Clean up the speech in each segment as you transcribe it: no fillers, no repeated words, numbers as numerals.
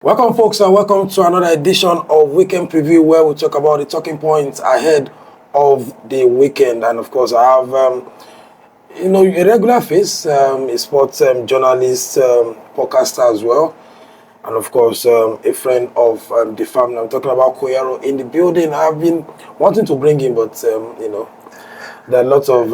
Welcome, folks, and welcome to another edition of Weekend Preview, where we talk about the talking points ahead of the weekend. And of course, I have, a regular face, a sports journalist, podcaster as well, and of course, a friend of the family. I'm talking about Koyero in the building. I've been wanting to bring him, but there are lots of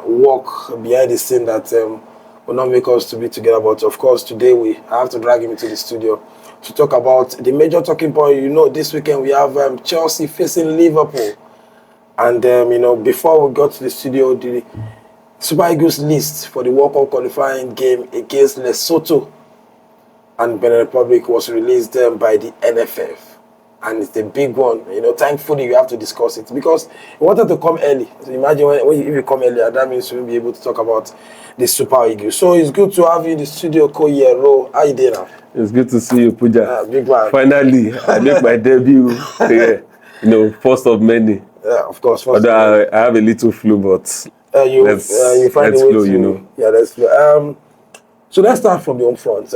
work behind the scene that will not make us to be together. But of course, today I have to drag him into the studio to talk about the major talking point. This weekend we have Chelsea facing Liverpool. And, before we got to the studio, the Super Eagles list for the World Cup qualifying game against Lesotho and Benin Republic was released by the NFF. And it's a big one. Thankfully, you have to discuss it because we wanted to come early. So imagine if you come earlier, that means we'll be able to talk about the Super Eagles. So it's good to have you in the studio, Koyero. How you doing now? It's good to see you, Puja. Big man. Finally, I make my debut. First of many. Yeah, of course. Although I have a little flu, but let's find a way to. Yeah, let's flow. So let's start from the home front.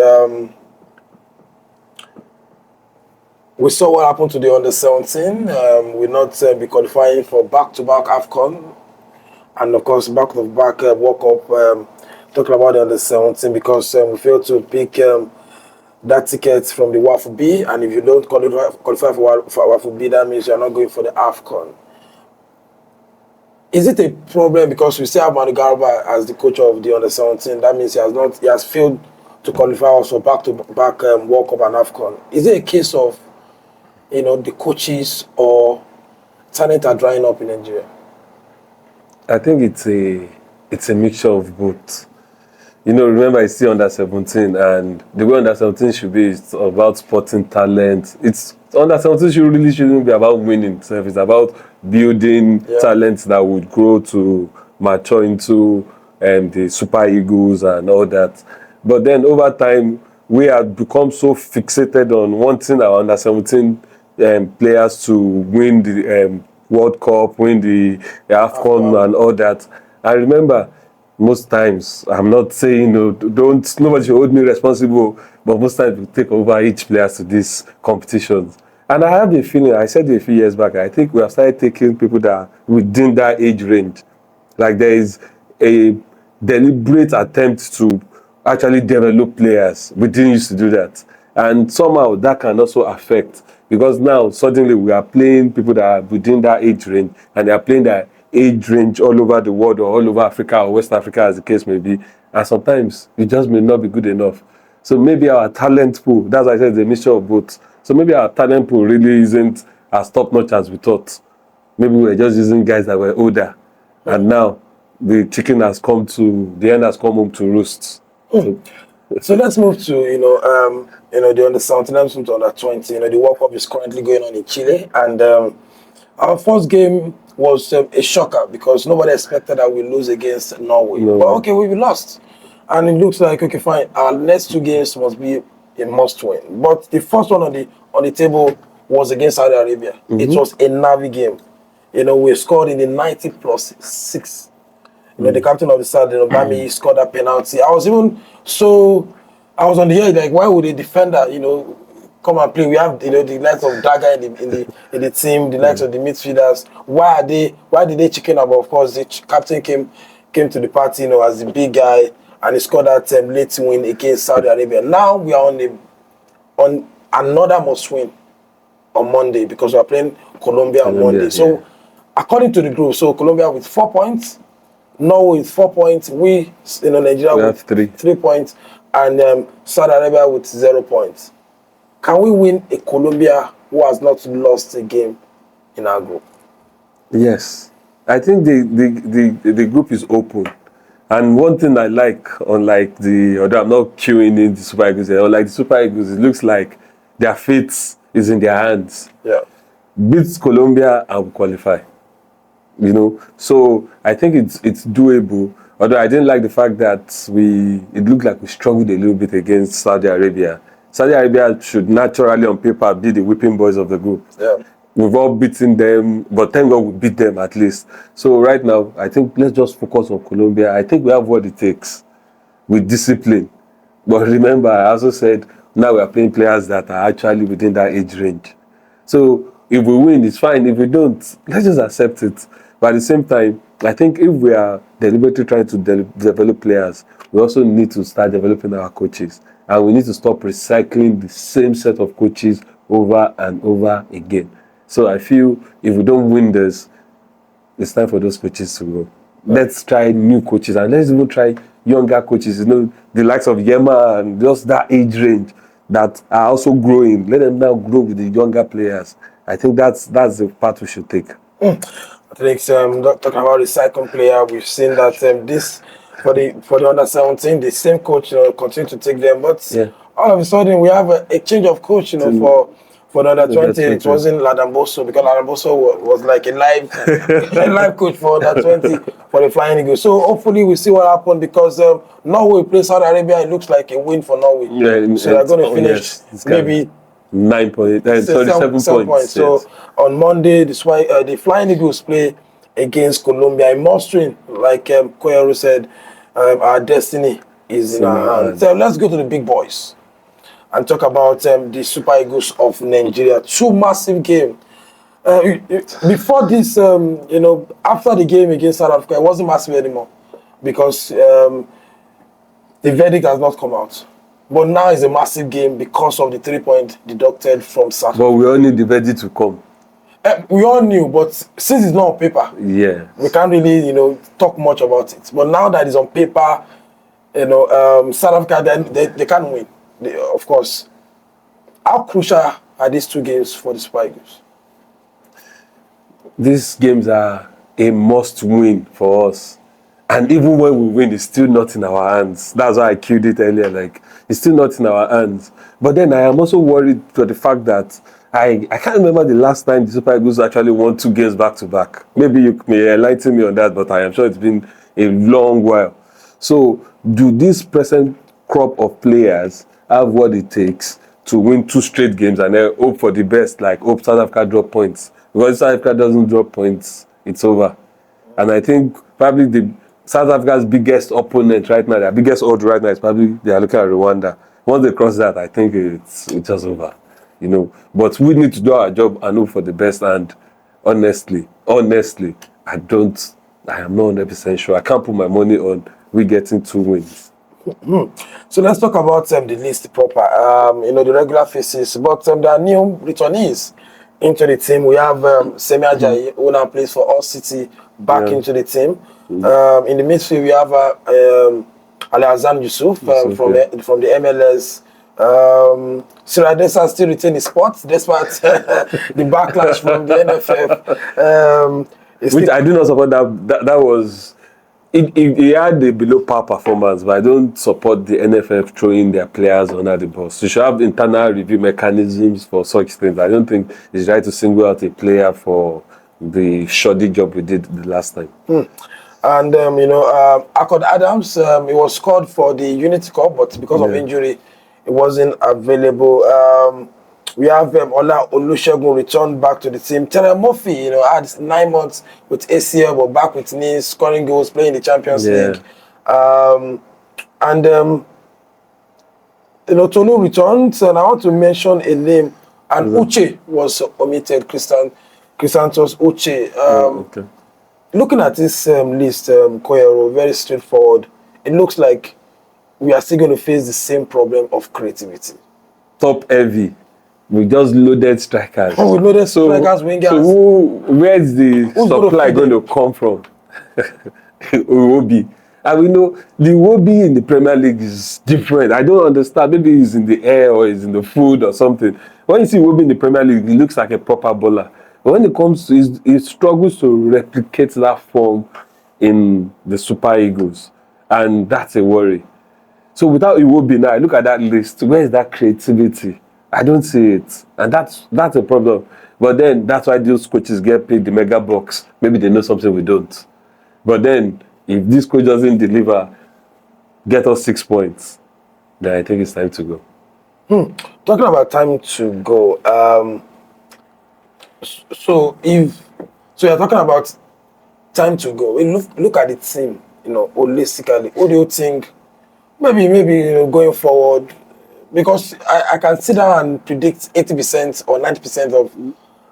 We saw what happened to the under-17. We'll not be qualifying for back-to-back AFCON. And of course, back-to-back World Cup. Talking about the under-17 because we failed to pick that ticket from the WAFU B. And if you don't qualify for WAFU B, that means you're not going for the AFCON. Is it a problem because we still have Manu Garba as the coach of the under-17? That means he has failed to qualify also back-to-back World Cup and AFCON. Is it a case of the coaches or talent are drying up in Nigeria? I think it's a mixture of both. Remember it's still under 17, and the way under 17 should be is about sporting talent. It's under 17 shouldn't be about winning itself. It's about building talents that would grow to mature into the Super Eagles and all that. But then over time, we have become so fixated on wanting our under 17 players to win the World Cup, win the AFCON and all that. I remember most times, I'm not saying nobody should hold me responsible, but most times we take over each player to these competitions. And I have a feeling, I said it a few years back, I think we have started taking people that are within that age range. Like there is a deliberate attempt to actually develop players. We didn't used to do that. And somehow that can also affect, because now suddenly we are playing people that are within that age range, and they are playing that age range all over the world or all over Africa or West Africa as the case may be. And sometimes it just may not be good enough. So maybe our talent pool, that's why I said it's a mixture of both. So maybe our talent pool really isn't as top-notch as we thought. Maybe we're just using guys that were older. And now the hen has come home to roost. So let's move to, the under-17, let's move to under-20. The World Cup is currently going on in Chile. And our first game was a shocker because nobody expected that we lose against Norway. No. But okay, we lost. And it looks like, okay, fine, our next two games must be a must-win. But the first one on the table was against Saudi Arabia. Mm-hmm. It was a Navi game. We scored in the 90+6. The captain of the side, Bami, scored that penalty. I was on the edge, like, why would a defender, come and play? We have, the likes of Daga in the team, the likes of the midfielders. Why did they chicken up? Of course, the captain came to the party, as the big guy, and he scored that late win against Saudi Arabia. Now we are on another must win on Monday because we are playing Colombia on Monday. Yeah. So, according to the group, Colombia with 4 points. Norway with 4 points, Nigeria with 3 points, and Saudi Arabia with 0 points. Can we win a Colombia who has not lost a game in our group? Yes. I think the group is open. And one thing I like, unlike although I'm not queuing in the Super Eagles, unlike the Super Eagles, it looks like their fate is in their hands. Yeah. Beats Colombia and we qualify. So I think it's doable. Although I didn't like the fact that it looked like we struggled a little bit against Saudi Arabia. Saudi Arabia should naturally, on paper, be the whipping boys of the group. Yeah. We've all beaten them, but thank God we beat them at least. So right now, I think let's just focus on Colombia. I think we have what it takes with discipline. But remember, I also said Now we are playing players that are actually within that age range. So if we win, it's fine. If we don't, let's just accept it. But at the same time, I think if we are deliberately trying to develop players, we also need to start developing our coaches. And we need to stop recycling the same set of coaches over and over again. So I feel if we don't win this, it's time for those coaches to go. Let's try new coaches, and let's even try younger coaches, the likes of Yema and just that age range that are also growing. Let them now grow with the younger players. I think that's the path we should take. I think talking about the second player, we've seen that this for the under 17, the same coach continue to take them, but all of a sudden we have a change of coach, for the under 20. It wasn't Ladamboso, because Ladamboso was like a live coach for under 20 for the Flying Eagles. So hopefully we see what happened, because Norway plays Saudi Arabia. It looks like a win for Norway. So they're going to finish maybe 9 points, 7 points. So on Monday, the Flying Eagles play against Colombia. In mustering, like Koyero said, our destiny is in our hands. So let's go to the big boys and talk about the Super Eagles of Nigeria. 2 massive games. Before this, after the game against South Africa, it wasn't massive anymore, because the verdict has not come out. But now it's a massive game because of the 3 point deducted from South Africa. But we all need the verdict to come. We all knew, but since it's not on paper, we can't really, talk much about it. But now that it's on paper, South Africa, they can't win. Of course. How crucial are these 2 games for the Super Eagles? These games are a must win for us. And even when we win, it's still not in our hands. That's why I killed it earlier. Like, it's still not in our hands. But then I am also worried for the fact that I can't remember the last time the Super Eagles actually won 2 games back to back. Maybe you may enlighten me on that, but I am sure it's been a long while. So do this present crop of players have what it takes to win 2 straight games and then hope for the best, like hope South Africa drop points? Because if South Africa doesn't drop points, it's over. And I think probably the South Africa's biggest opponent right now, their biggest odds right now is probably they are looking at Rwanda. Once they cross that, I think it's just over. But we need to do our job and hope for the best. And honestly, I am not 100% sure. I can't put my money on we getting 2 wins. So let's talk about the list proper. The regular faces, but there are new returnees into the team. We have Semi Ajayi, who now plays for All City, back into the team. In the midfield, we have Ali Hassan Yusuf from the MLS. Siradesa still retain his spot despite the backlash from the NFF. Which I do not support. That was. He had a below par performance, but I don't support the NFF throwing their players under the bus. You should have internal review mechanisms for such things. I don't think it's right to single out a player for the shoddy job we did the last time. And Akkord Adams, he was called for the Unity Cup, but because of injury, it wasn't available. We have Ola Olusegun returned back to the team. Terry Murphy, had 9 months with ACL, but back with knees, scoring goals, playing the Champions League. Tolu returned, and I want to mention a name. And Uche was omitted, Chrisantos Uche. Looking at this list, Koyero, very straightforward. It looks like we are still going to face the same problem of creativity. Top heavy. We just loaded strikers. We loaded strikers, wingers. So where's the supply going to come from? Iwobi. And we know the Iwobi in the Premier League is different. I don't understand. Maybe it's in the air or it's in the food or something. When you see Iwobi in the Premier League, he looks like a proper bowler. But when it comes to he struggles to replicate that form in the Super Eagles. And that's a worry. So without Iwobi now, look at that list. Where is that creativity? I don't see it. And that's a problem. But then that's why those coaches get paid the mega bucks. Maybe they know something we don't. But then if this coach doesn't deliver, get us 6 points, then I think it's time to go. Talking about time to go, so you're talking about time to go. Look at the team, holistically. What do you think? Maybe going forward, Because I can sit down and predict 80% or 90% of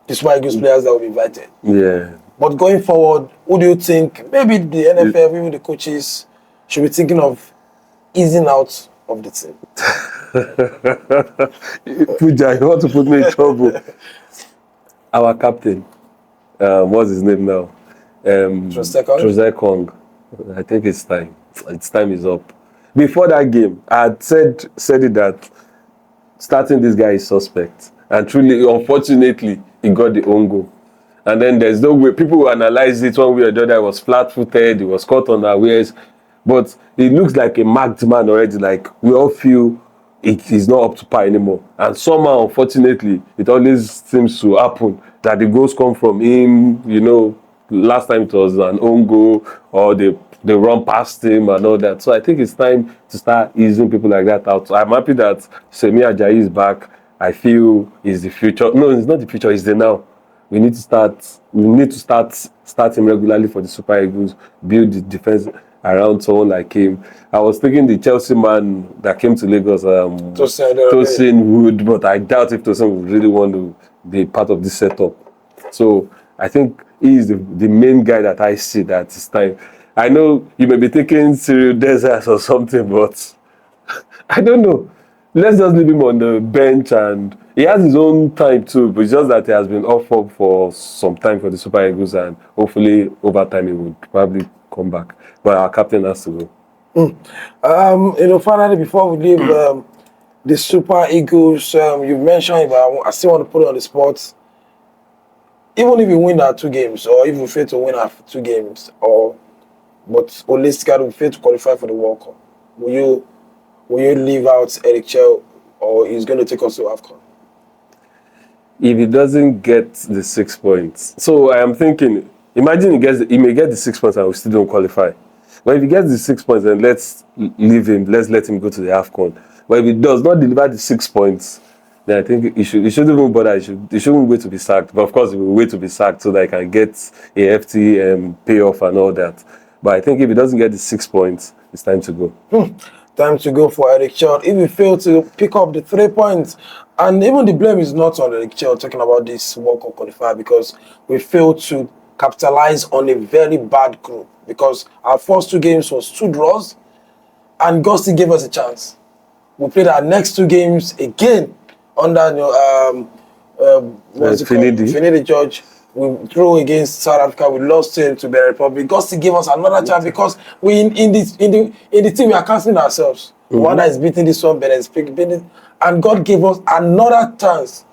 the Super Eagles players that will be invited. Yeah. But going forward, who do you think, maybe the NFF, even the coaches, should be thinking of easing out of the team? Puja, you want to put me in trouble. Our captain, what's his name now? Trozekong. I think it's time. Its time is up. Before that game, I had said it that starting this guy is suspect. And truly, unfortunately, he got the own goal. And then there's no way. People will analyze it one way or the other. He was flat-footed. He was caught unawares. But he looks like a marked man already. Like, we all feel he's not up to par anymore. And somehow, unfortunately, it always seems to happen that the goals come from him. You know, last time it was an own goal or they run past him and all that. So I think it's time to start easing people like that out. I'm happy that Semi Ajayi is back. I feel he's the future. No, it's not the future, it's the now. We need to start him regularly for the Super Eagles, build the defense around someone like him. I was thinking the Chelsea man that came to Lagos, Tosin Wood, but I doubt if Tosin would really want to be part of this setup. So I think he is the main guy that I see that it's time. I know you may be thinking Cyril Desert or something, but I don't know. Let's just leave him on the bench, and he has his own time too, but it's just that he has been off for some time for the Super Eagles, and hopefully over time he would probably come back. But our captain has to go. Finally, before we leave the Super Eagles, you mentioned, but I still want to put it on the spot. Even if we win our 2 games, or if we fail to win our 2 games, but holistically we fail to qualify for the World Cup, will you leave out Eric Chell, or he's going to take us to AFCON? If he doesn't get the 6 points, so I am thinking, imagine he may get the 6 points and we still don't qualify. But if he gets the 6 points, then let's leave him. Let's let him go to the AFCON. But if he does not deliver the 6 points, then I think he shouldn't even bother. He shouldn't wait to be sacked. But of course, he will wait to be sacked so that he can get a hefty payoff and all that. But I think if he doesn't get the 6 points, it's time to go. Time to go for Eric Chell. If we fail to pick up the 3 points, and even the blame is not on Eric Chell talking about this World Cup qualifier, because we failed to capitalize on a very bad group. Because our first 2 games was 2 draws, and God still gave us a chance. We played our next 2 games again under Finidi George. We drew against South Africa. We lost to Benin Republic. God still gave us another chance because we in the team we are cancelling ourselves. One that is beating this one, Benin is beating, and God gave us another chance,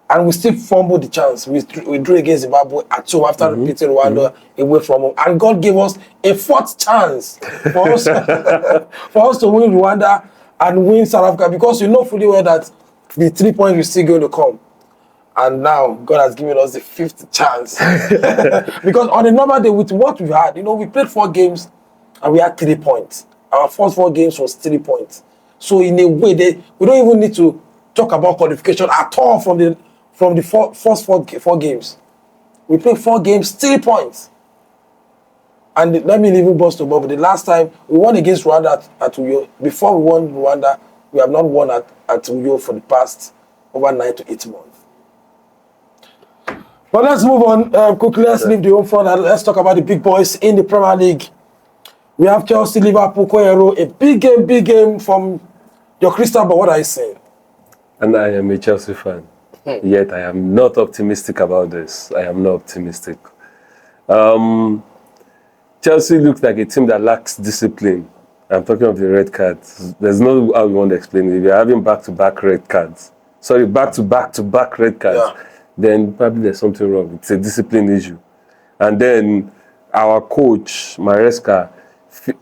and we still fumbled the chance. We drew against Zimbabwe at home after beating Rwanda away from home, and God gave us a 4th chance for us for us to win Rwanda and win South Africa, because you know fully well that the 3 points are still going to come. And now God has given us the 5th chance. Because on a normal day, with what we've had, we played 4 games and we had 3 points. Our first 4 games was 3 points. So in a way, we don't even need to talk about qualification at all from the first four games. We played 4 games, 3 points. And let me even bust to bubble. The last time we won against Rwanda at Uyo, before we won Rwanda, we have not won at Uyo for the past over 9 to 8 months. But let's move on quickly. Let's leave the home front and let's talk about the big boys in the Premier League. We have Chelsea, Liverpool, Koyero, a big game from your crystal ball. What are you saying? And I am a Chelsea fan. Yet I am not optimistic about this. I am not optimistic. Chelsea looks like a team that lacks discipline. I'm talking of the red cards. There's no how you want to explain it. If you're having back-to-back red cards, back-to-back red cards, then probably there's something wrong. It's a discipline issue. And then our coach, Maresca,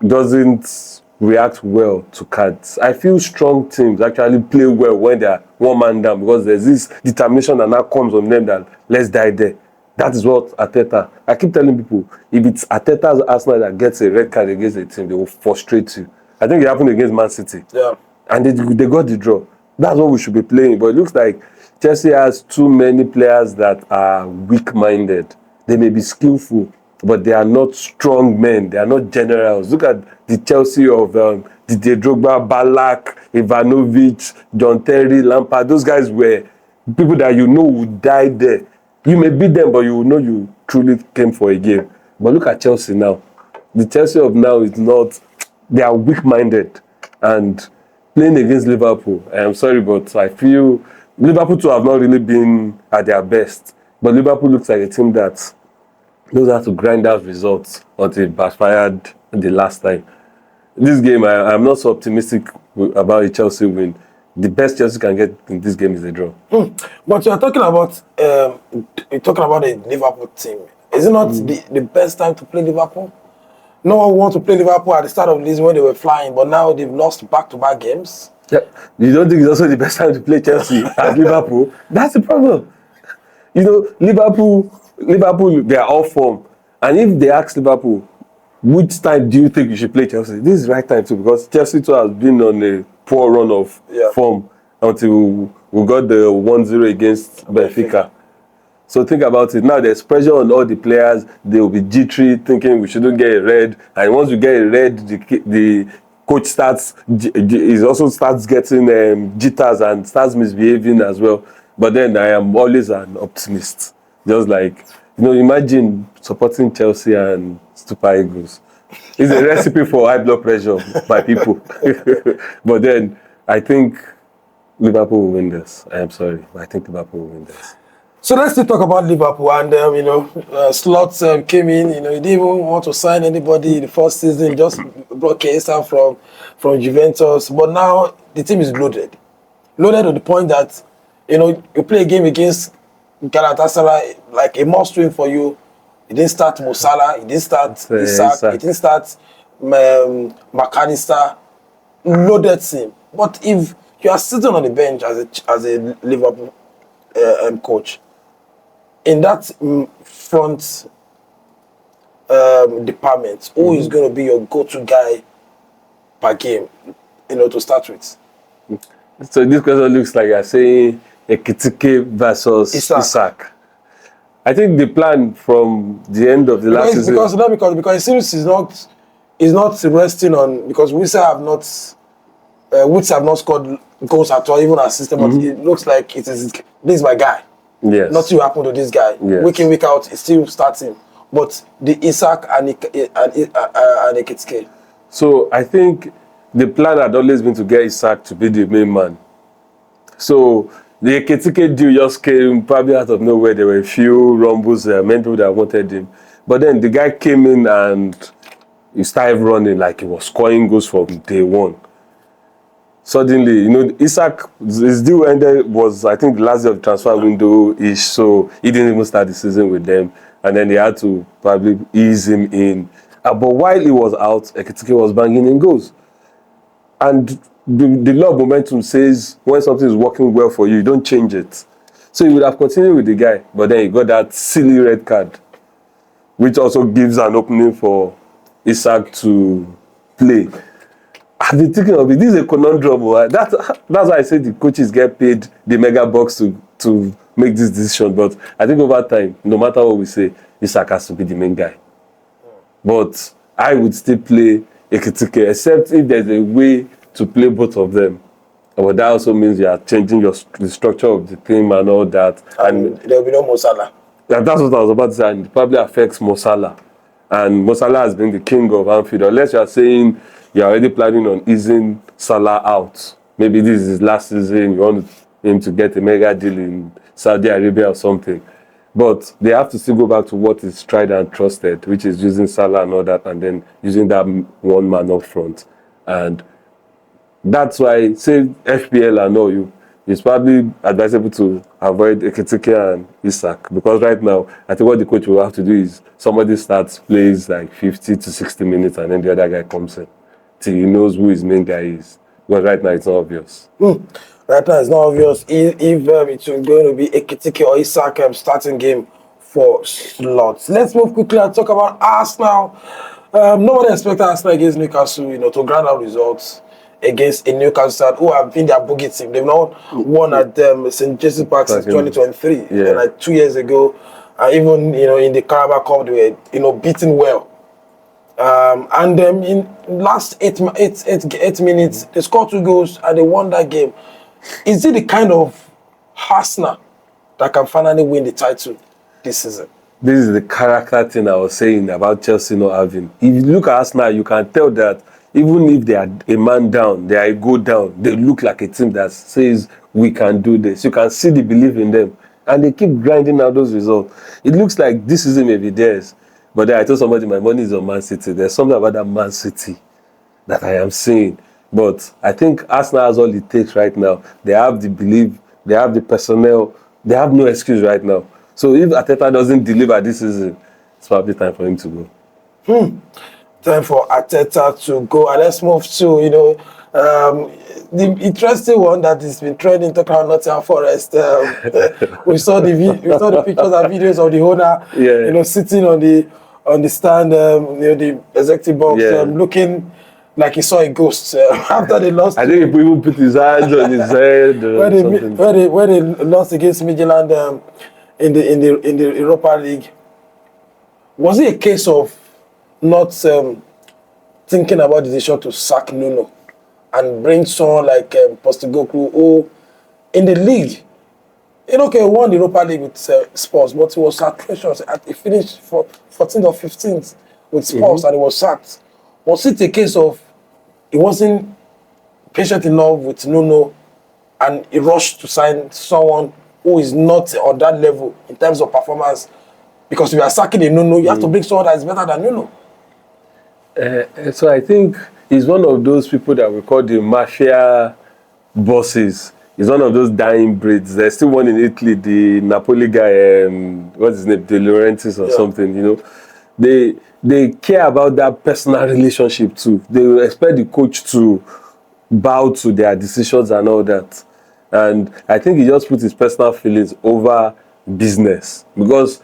doesn't react well to cards. I feel strong teams actually play well when they're one man down, because there's this determination that now comes on them that let's die there. That is what Arteta. I keep telling people, if it's Arteta's Arsenal that gets a red card against a team, they will frustrate you. I think it happened against Man City. Yeah. And they got the draw. That's what we should be playing. But it looks like Chelsea has too many players that are weak-minded. They may be skillful, but they are not strong men. They are not generals. Look at the Chelsea of Didier Drogba, Ballack, Ivanovic, John Terry, Lampard. Those guys were people that you know would die there. You may beat them, but you will know you truly came for a game. But look at Chelsea now. The Chelsea of now is not, they are weak-minded. And playing against Liverpool, I am sorry, but I feel Liverpool too have not really been at their best. But Liverpool looks like a team that knows how to grind out results until it backfired the last time. This game, I'm not so optimistic about a Chelsea win. The best Chelsea can get in this game is a draw. But you're talking about a Liverpool team. Is it not the best time to play Liverpool? No one wants to play Liverpool at the start of the season when they were flying, but now they've lost back-to-back games. Yeah. You don't think it's also the best time to play Chelsea at Liverpool? That's the problem. You know, Liverpool, they are off form. And if they ask Liverpool, which time do you think you should play Chelsea? This is the right time too, because Chelsea too has been on a poor run of form until we got the 1-0 against Benfica. So think about it. Now there's pressure on all the players. They will be jittery, thinking we shouldn't get a red. And once you get a red, the coach starts getting jitters and starts misbehaving as well. But then I am always an optimist. Just like, imagine supporting Chelsea and Super Eagles. It's a recipe for high blood pressure by people. But then I think Liverpool will win this. I am sorry, but I think Liverpool will win this. So let's still talk about Liverpool. And, slots came in. He didn't even want to sign anybody the first season. Just brought Koyero from Juventus. But now the team is loaded. Loaded to the point that, you play a game against Galatasaray, like a must win for you. He didn't start Mo Salah. He didn't start Isak. He didn't start McAllister. Loaded team. But if you are sitting on the bench as a Liverpool coach, in that front department, who is going to be your go-to guy per game, to start with? So this question looks like you're saying Ekitike versus Isak. I think the plan from the end of the last season, because it seems is not resting on, because Woods have not scored goals at all, even assisted. But it looks like this is my guy. Yes. Nothing will happen to this guy. Yes. Week in, week out, it's still starting. But the Isak and Ekitike. So I think the plan had always been to get Isak to be the main man. So the Ekitike deal just came probably out of nowhere. There were a few rumbles, many people that wanted him. But then the guy came in and he started running like he was scoring goals from day one. Suddenly, Isak, his deal ended was, I think, the last day of the transfer window-ish, so he didn't even start the season with them. And then they had to probably ease him in. But while he was out, Ekitike was banging in goals. And the law of momentum says when something is working well for you don't change it. So he would have continued with the guy, but then he got that silly red card, which also gives an opening for Isak to play. I've been thinking of it. This is a conundrum. That's why I say the coaches get paid the mega bucks to make this decision. But I think over time, no matter what we say, Isak has to be the main guy. But I would still play Ekitike, except if there's a way to play both of them. But that also means you are changing the structure of the team and all that. And there will be no Mo Salah. That's what I was about to say. And it probably affects Mo Salah. And Mo Salah has been the king of Anfield. Unless you are saying you're already planning on easing Salah out. Maybe this is his last season. You want him to get a mega deal in Saudi Arabia or something. But they have to still go back to what is tried and trusted, which is using Salah and all that, and then using that one man up front. And that's why, say, FPL and all, it's probably advisable to avoid Ekitike and Isak, because right now, I think what the coach will have to do is somebody plays like 50 to 60 minutes, and then the other guy comes in till he knows who his main guy is. Because right now, it's not obvious. Right now, it's not obvious if it's going to be Ekitike or Isak starting game for slots. Let's move quickly and talk about Arsenal. No one expected Arsenal against Newcastle, to grind out results against a Newcastle side who have been their boogie team. They've not won at St. James Park since 2023, like 2 years ago. Even in the Carabao Cup, they were beaten well. And in last 8 minutes, they scored 2 goals and they won that game. Is it the kind of Arsenal that can finally win the title this season? This is the character thing I was saying about Chelsea not having. If you look at Arsenal, you can tell that even if they are a man down, they are a goal down, they look like a team that says, we can do this. You can see the belief in them. And they keep grinding out those results. It looks like this season may be theirs. But then I told somebody my money is on Man City. There's something about that Man City that I am seeing. But I think Arsenal has all it takes right now. They have the belief, they have the personnel, they have no excuse right now. So if Arteta doesn't deliver this season, it's probably time for him to go. Time for Arteta to go. And let's move to, the interesting one that has been trending, talking about Nottingham Forest. We saw the pictures and videos of the owner, sitting on the stand, the executive box, looking like he saw a ghost after they lost. I think he even put his hands on his head. Where they lost against Midtjylland in the Europa League. Was it a case of not thinking about the decision to sack Nuno and bring someone like Postecoglou, who in the league, won the Europa League with Spurs, but he was atrocious. He finished 14th or 15th with Spurs and he was sacked. Was it a case of he wasn't patient enough with Nuno and he rushed to sign someone who is not on that level in terms of performance? Because if you are sacking a Nuno, you have to bring someone that is better than Nuno. So I think he's one of those people that we call the mafia bosses. He's one of those dying breeds. There's still one in Italy, the Napoli guy, what's his name, De Laurentiis or something, They care about that personal relationship too. They will expect the coach to bow to their decisions and all that. And I think he just put his personal feelings over business, because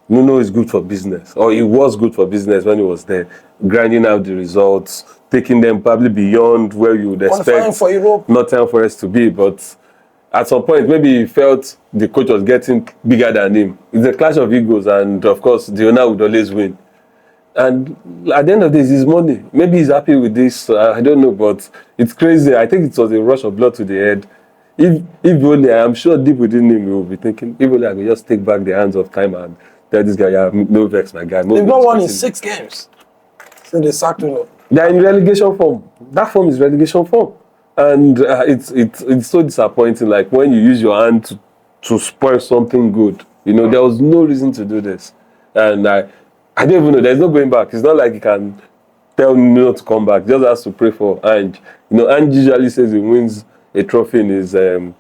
Nuno is good for business, or he was good for business when he was there, grinding out the results, taking them probably beyond where you would expect Nottingham Forest to be. But at some point, maybe he felt the coach was getting bigger than him. It's a clash of egos, and of course, the owner would always win. And at the end of this, his money. Maybe he's happy with this. I don't know, but it's crazy. I think it was a rush of blood to the head. If only, I'm sure deep within him, he will be thinking, if only I could just take back the hands of time and tell this guy, yeah, no vex, my guy. They've not won in 6 games since they sacked Nuno. They're in relegation form. That form is relegation form. And it's so disappointing. Like when you use your hand to spoil something good, there was no reason to do this. And I don't even know. There's no going back. It's not like you can tell Nuno to come back. Just has to pray for Ange. Ange usually says he wins a trophy in his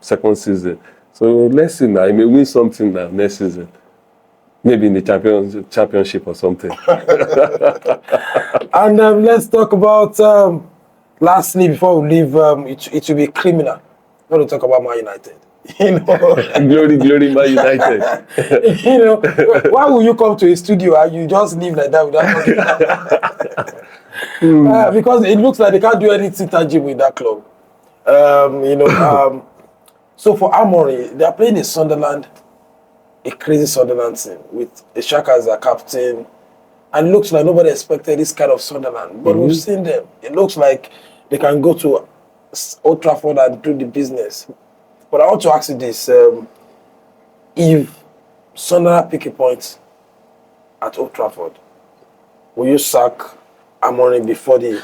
second season. So let's see now. He may win something now next season. Maybe in the championship or something. And let's talk about, lastly, before we leave, it will be criminal. Not to talk about Man United. Glory, Man United. Why will you come to a studio and you just leave like that without talking? Because it looks like they can't do anything tangible with that club. So for Amorim, they are playing in Sunderland, a crazy Sunderland team with a Shaka as a captain, and it looks like nobody expected this kind of Sunderland. But we've seen them. It looks like they can go to Old Trafford and do the business. But I want to ask you this: if Sunderland pick a point at Old Trafford, will you sack Amorim before the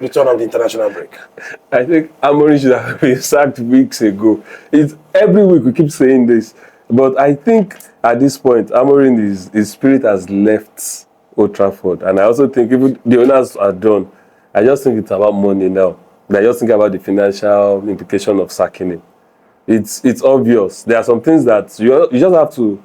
return of the international break? I think Amorim should have been sacked weeks ago. It's every week we keep saying this, but I think at this point Amorim his spirit has left Old Trafford, and I also think even the owners are done. I just think it's about money now. I just think about the financial implication of sacking him. It's obvious. There are some things that you just have to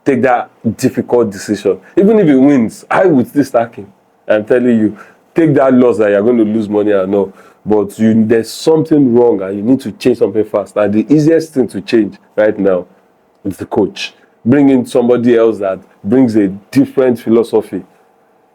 take that difficult decision. Even if he wins, I would still sack him. I'm telling you, take that loss that you're going to lose money and all. But there's something wrong and you need to change something fast. And the easiest thing to change right now is the coach. Bring in somebody else that brings a different philosophy.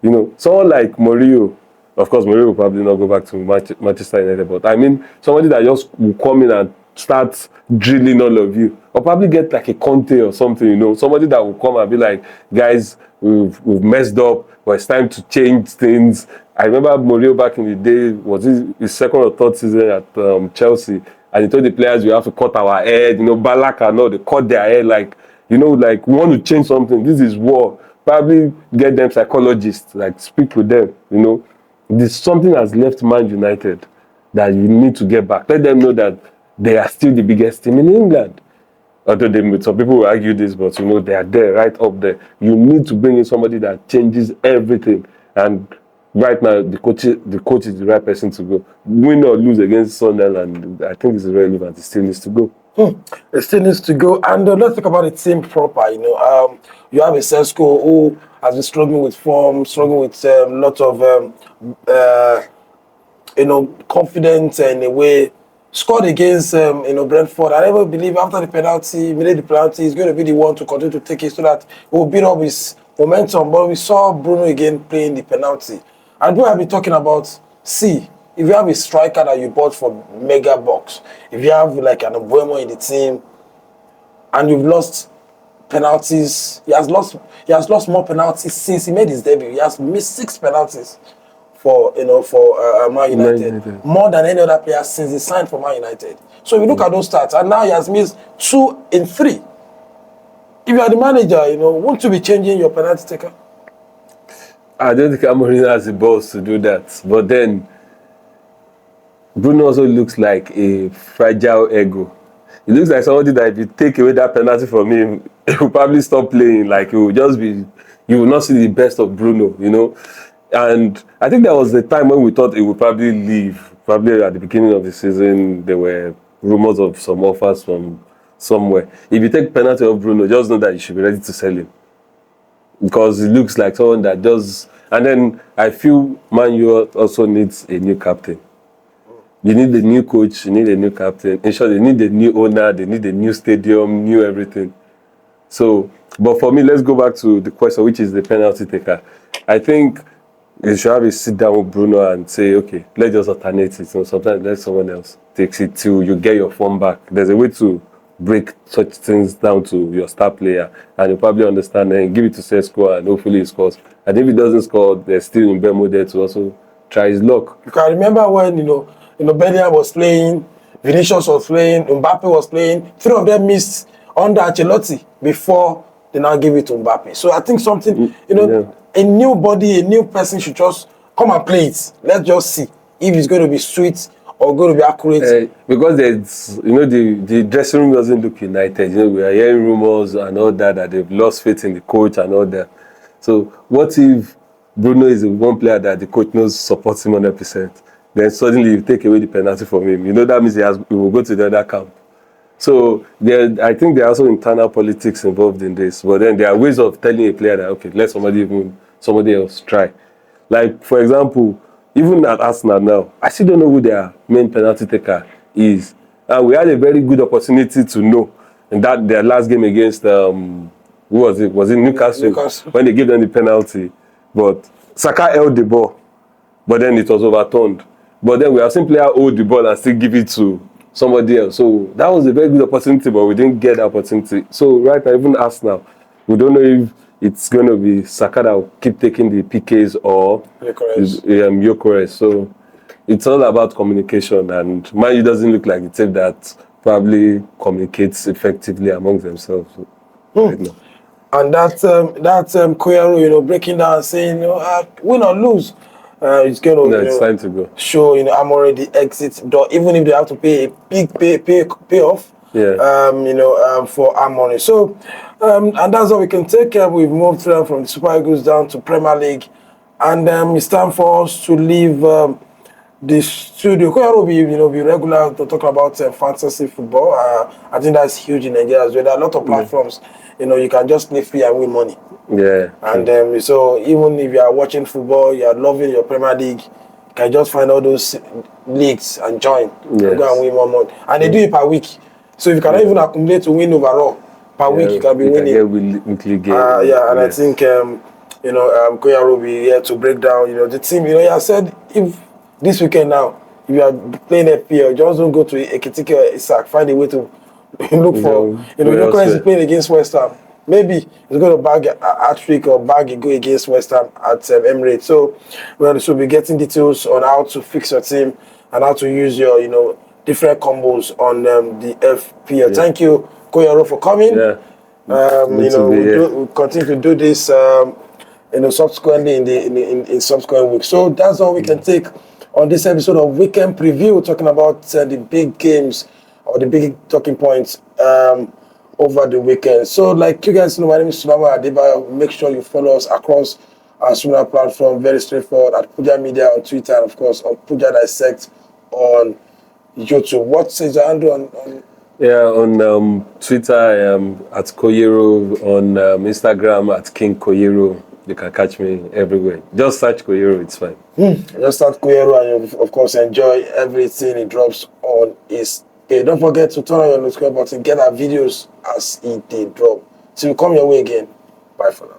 Someone like Mourinho. Of course, Mourinho will probably not go back to Manchester United. But I mean, somebody that just will come in and start drilling all of you. Or probably get like a Conte or something, you know, somebody that will come and be like, guys, we've messed up, but it's time to change things. I remember Mourinho back in the day, was his second or third season at Chelsea, and he told the players, we have to cut our head, you know, Balak and all, they cut their head, like, you know, like, we want to change something, this is war. Probably get them psychologists, like, speak with them, you know. There's something that's left Man United that you need to get back. Let them know that they are still the biggest team in England. Although some people will argue this, but you know, they are there, right up there. You need to bring in somebody that changes everything. And right now, the coach is the right person to go. Win or lose against Sunderland, I think it's irrelevant. It still needs to go. It still needs to go. And let's talk about the team proper. You know, you have a Sesko who has been struggling with form, struggling with a lot of, you know, confidence in a way. Scored against, you know, Brentford. I never believe after the penalty, made the penalty, he's going to be the one to continue to take it so that he will build up his momentum. But we saw Bruno again playing the penalty. And we have been talking about, if you have a striker that you bought for mega bucks, if you have like an Mbuemo in the team, and you've lost penalties, he has lost more penalties since he made his debut. He has missed 6 penalties for Man United, more than any other player since he signed for Man United. So if you look at those stats, and now he has missed 2 in 3. If you are the manager, you know, won't you be changing your penalty taker? I don't think Amorim has the balls to do that. But then Bruno also looks like a fragile ego. He looks like somebody that if you take away that penalty from him, he will probably stop playing. Like, you will not see the best of Bruno, you know. And I think there was a time when we thought he would probably leave. Probably at the beginning of the season, there were rumors of some offers from somewhere. If you take penalty of Bruno, just know that you should be ready to sell him. Because he looks like someone that does. And then I feel Man U also needs a new captain. You need a new coach, you need a new captain. In short, they need a new owner, they need a new stadium, new everything. So, but for me, let's go back to the question, which is the penalty taker. I think you should have a sit down with Bruno and say, okay, let's just alternate it. So sometimes let someone else takes it till you get your form back. There's a way to break such things down to your star player, and you probably understand and give it to Sesko, and hopefully he scores. And if he doesn't score, there's still Mbuemo there to also try his luck. You can remember when Bellingham was playing, Vinicius was playing, Mbappe was playing. 3 of them missed under Ancelotti before they now give it to Mbappe. So I think something, a new body, a new person should just come and play it. Let's just see if it's going to be sweet or going to be accurate. Because there's, the dressing room doesn't look united. We are hearing rumors and all that they've lost faith in the coach and all that. So what if Bruno is the one player that the coach knows supports him 100%? Then suddenly you take away the penalty from him. That means he will go to the other camp. So I think there are also internal politics involved in this. But then there are ways of telling a player that, okay, let somebody else try. Like, for example, even at Arsenal now, I still don't know who their main penalty taker is. And we had a very good opportunity to know in that their last game against, who was it? Was it Newcastle? When they gave them the penalty. But Saka held the ball, but then it was overturned. But then we have seen player hold the ball and still give it to somebody else. So that was a very good opportunity, but we didn't get the opportunity. So right now, even Arsenal, we don't know if it's going to be Saka that will keep taking the PKs or Gyökeres. So it's all about communication, and Man U doesn't look like the team that probably communicates effectively among themselves right now. And that's Koyero, breaking down and saying, win or lose, it's going to it's time to go. Show I'm already exit door, even if they have to pay a big payoff. For Harmony. So, and that's all we can take. We've moved from the Super Eagles down to Premier League, and it's time for us to leave the studio. Koyero will be regular to talk about fantasy football. I think that's huge in Nigeria as well. There are a lot of platforms. You can just play free and win money. Yeah. And so even if you are watching football, you are loving your Premier League, you can just find all those leagues and join. Yes. Go and win more money. And they do it per week. So if you cannot even accumulate to win overall per week, you can be winning. Get weekly game. And I think Koyero will be here to break down. The team. He has said if this weekend now if you are playing FPL, just don't go to Ekitike or Isak. Find a way to look for, Gyökeres is playing against West Ham. Maybe he's going to bag a hat-trick or bag a goal against West Ham at Emirates. So we'll be getting details on how to fix your team and how to use your, different combos on the FPL. Yeah. Thank you, Koyero, for coming. Yeah. We'll continue to do this, subsequently in subsequent weeks. So that's all we can take on this episode of Weekend Preview, talking about the big games or the big talking points over the weekend. So, like you guys know, my name is Sulaiman Adebayo. Make sure you follow us across our social platform. Very straightforward at Puja Media on Twitter, and of course on Puja Dissects on YouTube. What is your handle on? On Twitter I am at Koyero, on Instagram at King Koyero. You can catch me everywhere. Just search Koyero, it's fine. Just start Koyero, and you, of course, enjoy everything he drops on his page. Don't forget to turn on your notification button, get our videos as it they drop. Till we come your way again. Bye for now.